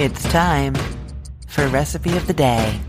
It's time for Recipe of the Day.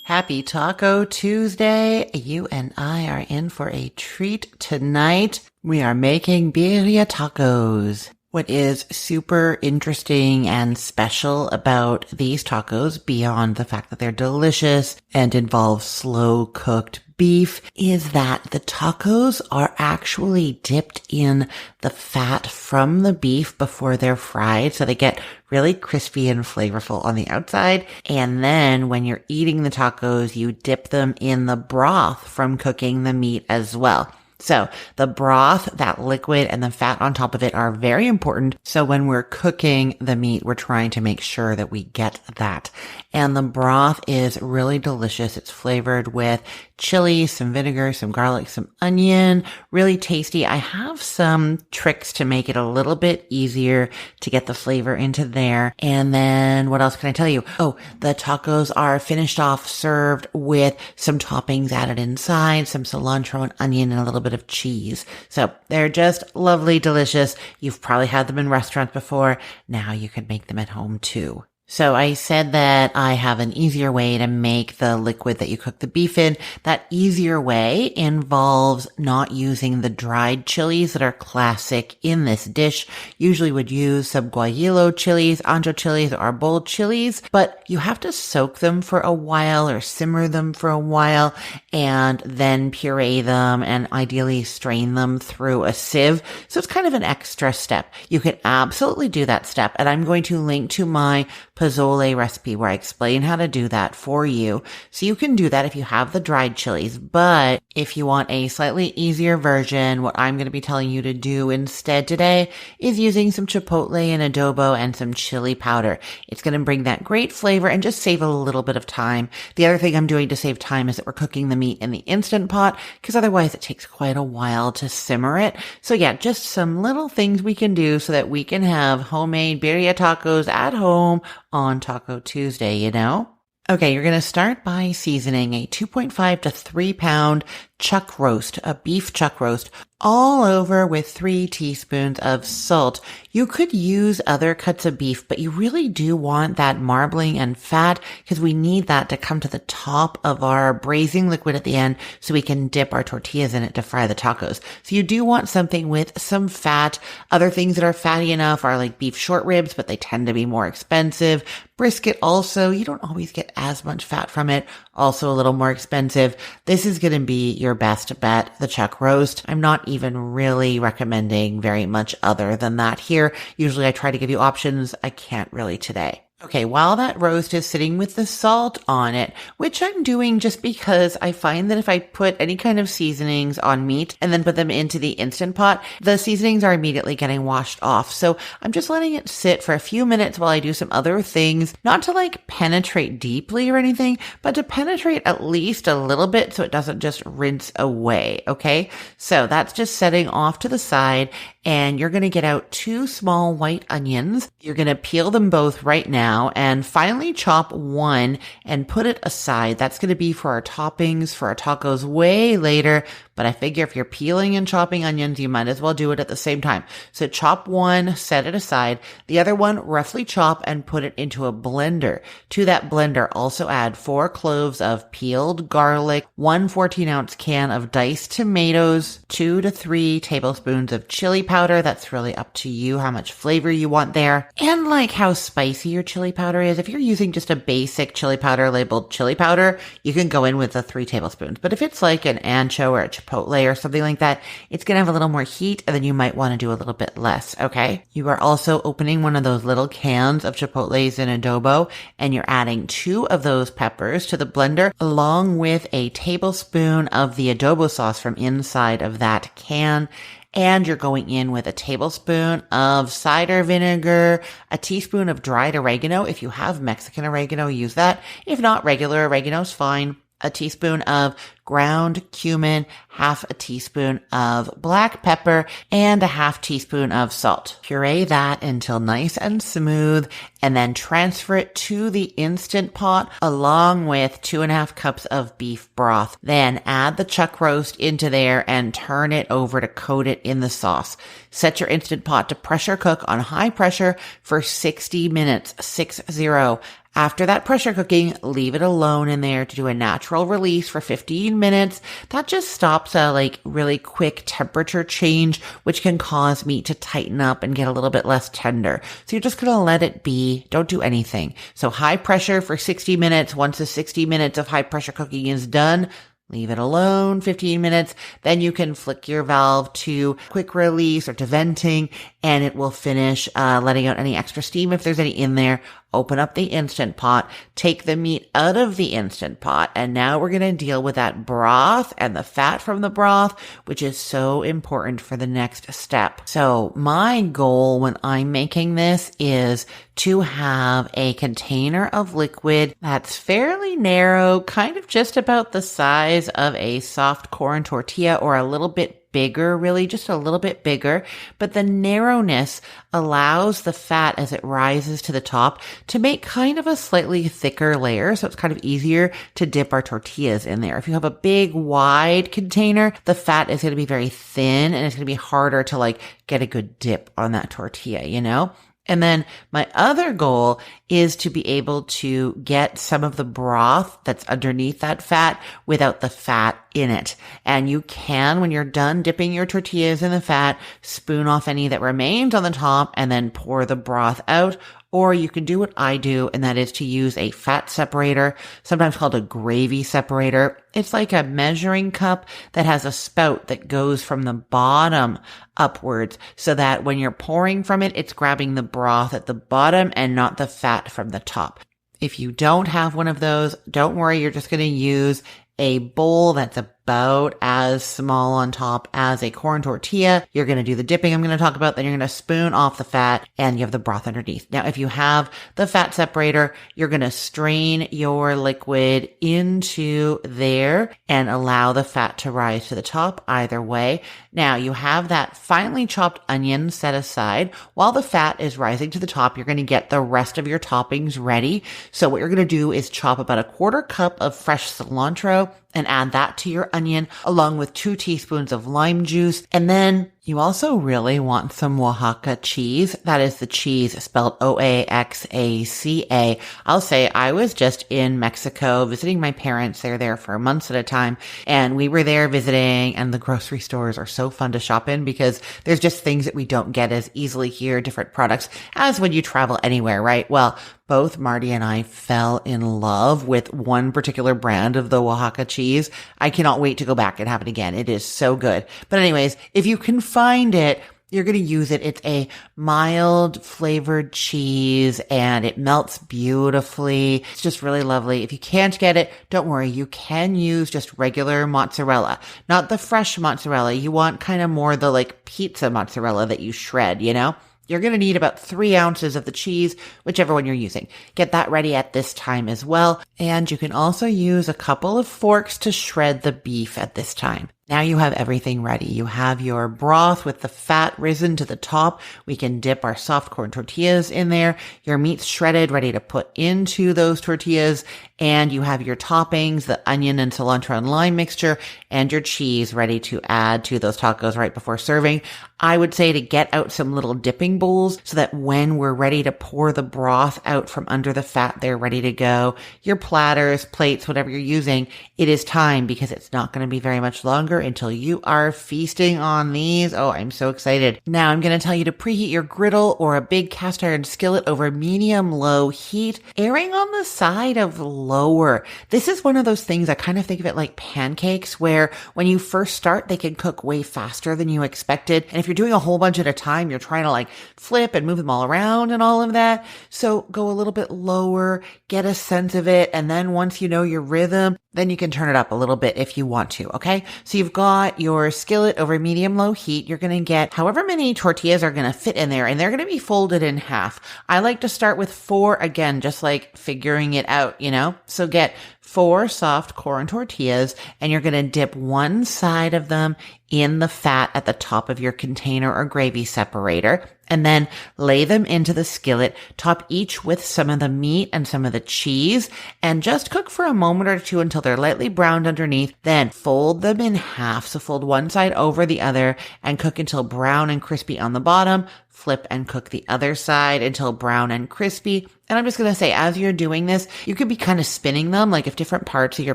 Happy Taco Tuesday. You and I are in for a treat tonight. We are making birria tacos. What is super interesting and special about these tacos, beyond the fact that they're delicious and involve slow cooked beef, is that the tacos are actually dipped in the fat from the beef before they're fried. So they get really crispy and flavorful on the outside. And then when you're eating the tacos, you dip them in the broth from cooking the meat as well. So the broth, that liquid, and the fat on top of it are very important. So when we're cooking the meat, we're trying to make sure that we get that. And the broth is really delicious. It's flavored with chili, some vinegar, some garlic, some onion. Really tasty. I have some tricks to make it a little bit easier to get the flavor into there. And then what else can I tell you? Oh, the tacos are finished off, served with some toppings added inside, some cilantro and onion and a little bit of cheese. So they're just lovely, delicious. You've probably had them in restaurants before. Now you can make them at home too. So I said that I have an easier way to make the liquid that you cook the beef in. That easier way involves not using the dried chilies that are classic in this dish. Usually would use some guajillo chilies, ancho chilies, or arbol chilies, but you have to soak them for a while or simmer them for a while and then puree them and ideally strain them through a sieve. So it's kind of an extra step. You can absolutely do that step, and I'm going to link to my pozole recipe where I explain how to do that for you. So you can do that if you have the dried chilies. But if you want a slightly easier version, what I'm going to be telling you to do instead today is using some chipotle and adobo and some chili powder. It's going to bring that great flavor and just save a little bit of time. The other thing I'm doing to save time is that we're cooking the meat in the Instant Pot, because otherwise it takes quite a while to simmer it. So yeah, just some little things we can do so that we can have homemade birria tacos at home on Taco Tuesday, you know? Okay, you're going to start by seasoning a 2.5 to 3 pound chuck roast, a beef chuck roast, all over with 3 teaspoons of salt. You could use other cuts of beef, but you really do want that marbling and fat because we need that to come to the top of our braising liquid at the end so we can dip our tortillas in it to fry the tacos. So you do want something with some fat. Other things that are fatty enough are like beef short ribs, but they tend to be more expensive. Brisket also, you don't always get as much fat from it, also a little more expensive. This is going to be your best bet, the chuck roast. I'm not even really recommending very much other than that here. Usually I try to give you options. I can't really today. Okay, while that roast is sitting with the salt on it, which I'm doing just because I find that if I put any kind of seasonings on meat and then put them into the Instant Pot, the seasonings are immediately getting washed off. So I'm just letting it sit for a few minutes while I do some other things, not to like penetrate deeply or anything, but to penetrate at least a little bit so it doesn't just rinse away. Okay, so that's just setting off to the side, and you're going to get out 2 small white onions. You're going to peel them both right now and finally chop one and put it aside. That's going to be for our toppings, for our tacos way later. But I figure if you're peeling and chopping onions, you might as well do it at the same time. So chop one, set it aside. The other one, roughly chop and put it into a blender. To that blender, also add 4 cloves of peeled garlic, 1 14-ounce can of diced tomatoes, 2 to 3 tablespoons of chili powder. That's really up to you how much flavor you want there. And like how spicy your chili powder is. If you're using just a basic chili powder labeled chili powder, you can go in with the 3 tablespoons. But if it's like an ancho or a chipotle or something like that, it's going to have a little more heat, and then you might want to do a little bit less, okay? You are also opening one of those little cans of chipotles and adobo, and you're adding 2 of those peppers to the blender, along with a tablespoon of the adobo sauce from inside of that can. And you're going in with a tablespoon of cider vinegar, a teaspoon of dried oregano. If you have Mexican oregano, use that. If not, regular oregano is fine. a teaspoon of ground cumin, half a teaspoon of black pepper, and a half teaspoon of salt. Puree that until nice and smooth, and then transfer it to the Instant Pot along with 2.5 cups of beef broth. Then add the chuck roast into there and turn it over to coat it in the sauce. Set your Instant Pot to pressure cook on high pressure for 60 minutes, 60. After that pressure cooking, leave it alone in there to do a natural release for 15 minutes. That just stops a really quick temperature change, which can cause meat to tighten up and get a little bit less tender. So you're just going to let it be. Don't do anything. So high pressure for 60 minutes. Once the 60 minutes of high pressure cooking is done, leave it alone 15 minutes. Then you can flick your valve to quick release or to venting, and it will finish letting out any extra steam if there's any in there. Open up the Instant Pot, take the meat out of the Instant Pot, and now we're going to deal with that broth and the fat from the broth, which is so important for the next step. So my goal when I'm making this is to have a container of liquid that's fairly narrow, kind of just about the size of a soft corn tortilla or a little bit bigger, really just a little bit bigger, but the narrowness allows the fat as it rises to the top to make kind of a slightly thicker layer. So it's kind of easier to dip our tortillas in there. If you have a big wide container, the fat is going to be very thin and it's going to be harder to get a good dip on that tortilla, you know? And then my other goal is to be able to get some of the broth that's underneath that fat without the fat in it. And you can, when you're done dipping your tortillas in the fat, spoon off any that remains on the top and then pour the broth out. Or you can do what I do, and that is to use a fat separator, sometimes called a gravy separator. It's like a measuring cup that has a spout that goes from the bottom upwards so that when you're pouring from it, it's grabbing the broth at the bottom and not the fat from the top. If you don't have one of those, don't worry. You're just going to use a bowl that's about as small on top as a corn tortilla. You're going to do the dipping I'm going to talk about. Then you're going to spoon off the fat and you have the broth underneath. Now, if you have the fat separator, you're going to strain your liquid into there and allow the fat to rise to the top either way. Now, you have that finely chopped onion set aside. While the fat is rising to the top, you're going to get the rest of your toppings ready. So what you're going to do is chop about a 1/4 cup of fresh cilantro and add that to your onion along with 2 teaspoons of lime juice. And then you also really want some Oaxaca cheese. That is the cheese spelled Oaxaca. I'll say I was just in Mexico visiting my parents. They're there for months at a time. And we were there visiting, and the grocery stores are so fun to shop in because there's just things that we don't get as easily here, different products, as when you travel anywhere, right? Well, both Marty and I fell in love with one particular brand of the Oaxaca cheese. I cannot wait to go back and have it again. It is so good. But anyways, if you can find it, you're going to use it. It's a mild flavored cheese and it melts beautifully. It's just really lovely. If you can't get it, don't worry. You can use just regular mozzarella, not the fresh mozzarella. You want kind of more the pizza mozzarella that you shred, you know? You're going to need about 3 ounces of the cheese, whichever one you're using. Get that ready at this time as well. And you can also use a couple of forks to shred the beef at this time. Now you have everything ready. You have your broth with the fat risen to the top. We can dip our soft corn tortillas in there. Your meat's shredded, ready to put into those tortillas. And you have your toppings, the onion and cilantro and lime mixture, and your cheese ready to add to those tacos right before serving. I would say to get out some little dipping bowls so that when we're ready to pour the broth out from under the fat, they're ready to go. Your platters, plates, whatever you're using, it is time because it's not going to be very much longer until you are feasting on these. Oh, I'm so excited. Now I'm going to tell you to preheat your griddle or a big cast iron skillet over medium-low heat, airing on the side of lower. This is one of those things I kind of think of it like pancakes where when you first start, they can cook way faster than you expected. And if you're doing a whole bunch at a time, you're trying to flip and move them all around and all of that. So go a little bit lower, get a sense of it. And then once you know your rhythm, then you can turn it up a little bit if you want to. Okay. So you've got your skillet over medium-low heat, you're going to get however many tortillas are going to fit in there, and they're going to be folded in half. I like to start with 4 again, just like figuring it out, So get 4 soft corn tortillas, and you're going to dip one side of them in the fat at the top of your container or gravy separator, and then lay them into the skillet, top each with some of the meat and some of the cheese, and just cook for a moment or two until they're lightly browned underneath. Then fold them in half. So fold one side over the other and cook until brown and crispy on the bottom. Flip and cook the other side until brown and crispy. And I'm just going to say, as you're doing this, you could be kind of spinning them. Like if different parts of your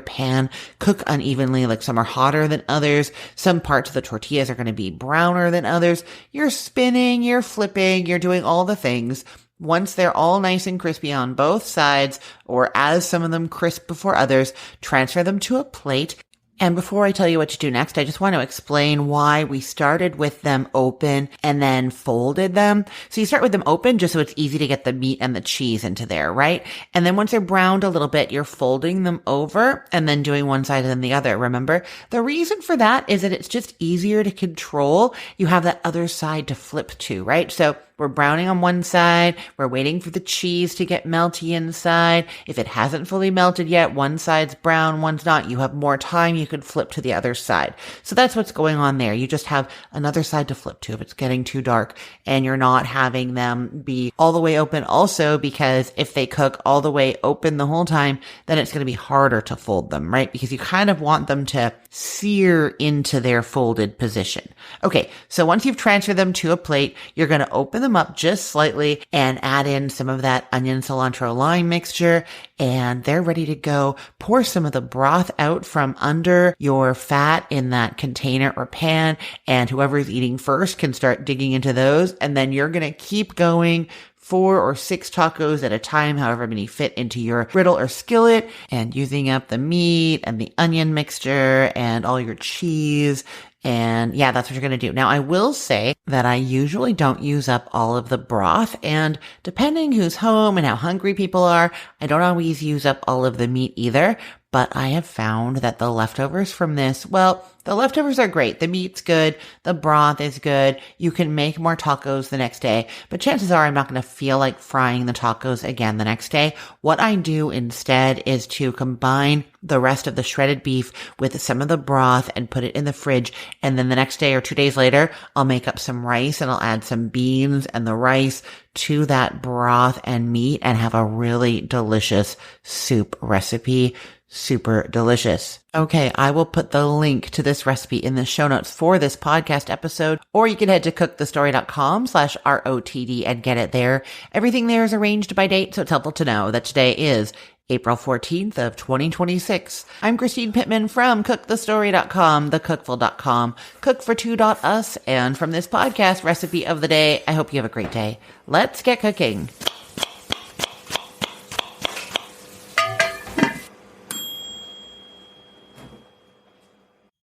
pan cook unevenly, like some are hotter than others, some parts of the tortillas are going to be browner than others. You're spinning, you're flipping, you're doing all the things. Once they're all nice and crispy on both sides, or as some of them crisp before others, transfer them to a plate. And before I tell you what to do next, I just want to explain why we started with them open and then folded them. So you start with them open just so it's easy to get the meat and the cheese into there, right? And then once they're browned a little bit, you're folding them over and then doing one side and then the other. Remember, the reason for that is that it's just easier to control. You have that other side to flip to, right? So we're browning on one side. We're waiting for the cheese to get melty inside. If it hasn't fully melted yet, one side's brown, one's not. You have more time. You could flip to the other side. So that's what's going on there. You just have another side to flip to if it's getting too dark, and you're not having them be all the way open also, because if they cook all the way open the whole time, then it's going to be harder to fold them, right? Because you kind of want them to sear into their folded position. Okay, so once you've transferred them to a plate, you're going to open them up just slightly and add in some of that onion, cilantro, lime mixture, and they're ready to go. Pour some of the broth out from under your fat in that container or pan, and whoever's eating first can start digging into those, and then you're going to keep going 4 or 6 tacos at a time, however many fit into your griddle or skillet, and using up the meat and the onion mixture and all your cheese. And yeah, that's what you're going to do. Now, I will say that I usually don't use up all of the broth, and depending who's home and how hungry people are, I don't always use up all of the meat either. But I have found that the leftovers from this, well, the leftovers are great. The meat's good. The broth is good. You can make more tacos the next day, but chances are I'm not going to feel like frying the tacos again the next day. What I do instead is to combine the rest of the shredded beef with some of the broth and put it in the fridge. And then the next day or 2 days later, I'll make up some rice and I'll add some beans and the rice to that broth and meat and have a really delicious soup recipe. Super delicious. Okay, I will put the link to this recipe in the show notes for this podcast episode, or you can head to cookthestory.com/ROTD and get it there. Everything there is arranged by date, so it's helpful to know that today is April 14th of 2026. I'm Christine Pittman from cookthestory.com, thecookful.com, cookfor2.us, and from this podcast recipe of the day, I hope you have a great day. Let's get cooking.